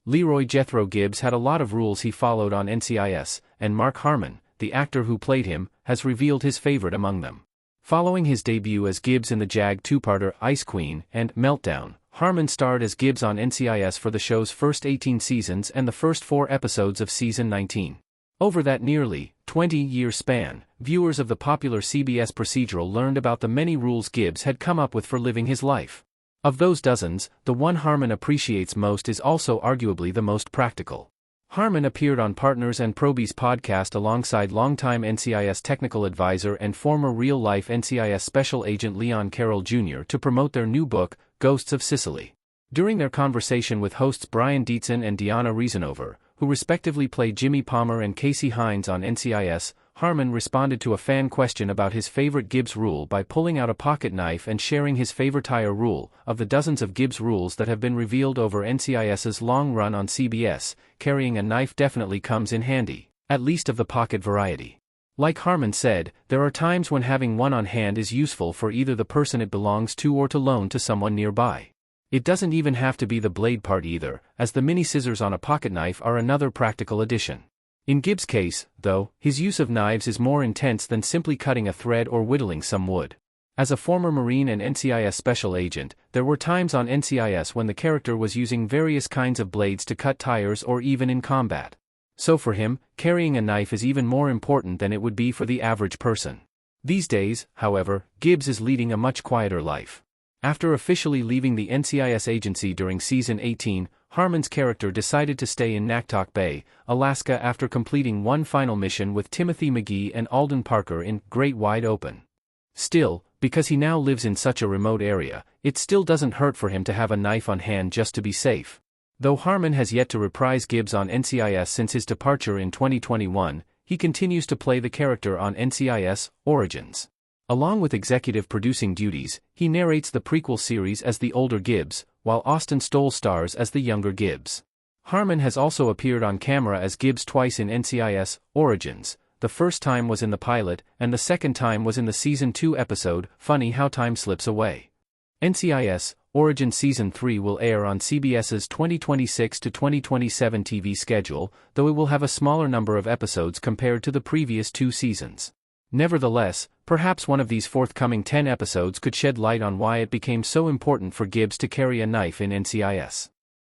Leroy Jethro Gibbs had a lot of rules he followed on NCIS, and Mark Harmon, the actor who played him, has revealed his favorite among them. Following his debut as Gibbs in the JAG two-parter Ice Queen and Meltdown, Harmon starred as Gibbs on NCIS for the show's first 18 seasons and the first 4 episodes of season 19. Over that nearly 20-year span, viewers of the popular CBS procedural learned about the many rules Gibbs had come up with for living his life. Of those dozens, the one Harmon appreciates most is also arguably the most practical. Harmon appeared on Partners and Probies podcast alongside longtime NCIS technical advisor and former real-life NCIS special agent Leon Carroll Jr. to promote their new book, Ghosts of Sicily. During their conversation with hosts Brian Dietzen and Diona Reasonover, who respectively played Jimmy Palmer and Casey Hines on NCIS, Harmon responded to a fan question about his favorite Gibbs rule by pulling out a pocket knife and sharing his favorite tire rule. Of the dozens of Gibbs rules that have been revealed over NCIS's long run on CBS, carrying a knife definitely comes in handy, at least of the pocket variety. Like Harmon said, there are times when having one on hand is useful for either the person it belongs to or to loan to someone nearby. It doesn't even have to be the blade part either, as the mini scissors on a pocket knife are another practical addition. In Gibbs' case, though, his use of knives is more intense than simply cutting a thread or whittling some wood. As a former Marine and NCIS special agent, there were times on NCIS when the character was using various kinds of blades to cut tires or even in combat. So for him, carrying a knife is even more important than it would be for the average person. These days, however, Gibbs is leading a much quieter life. After officially leaving the NCIS agency during season 18, Harmon's character decided to stay in Naktok Bay, Alaska after completing one final mission with Timothy McGee and Alden Parker in Great Wide Open. Still, because he now lives in such a remote area, it still doesn't hurt for him to have a knife on hand just to be safe. Though Harmon has yet to reprise Gibbs on NCIS since his departure in 2021, he continues to play the character on NCIS Origins. Along with executive producing duties, he narrates the prequel series as the older Gibbs, while Austin Stoll stars as the younger Gibbs. Harmon has also appeared on camera as Gibbs twice in NCIS Origins. The first time was in the pilot, and the second time was in the Season 2 episode, Funny How Time Slips Away. NCIS Origins Season 3 will air on CBS's 2026 to 2027 TV schedule, though it will have a smaller number of episodes compared to the previous 2 seasons. Nevertheless, perhaps one of these forthcoming 10 episodes could shed light on why it became so important for Gibbs to carry a knife in NCIS.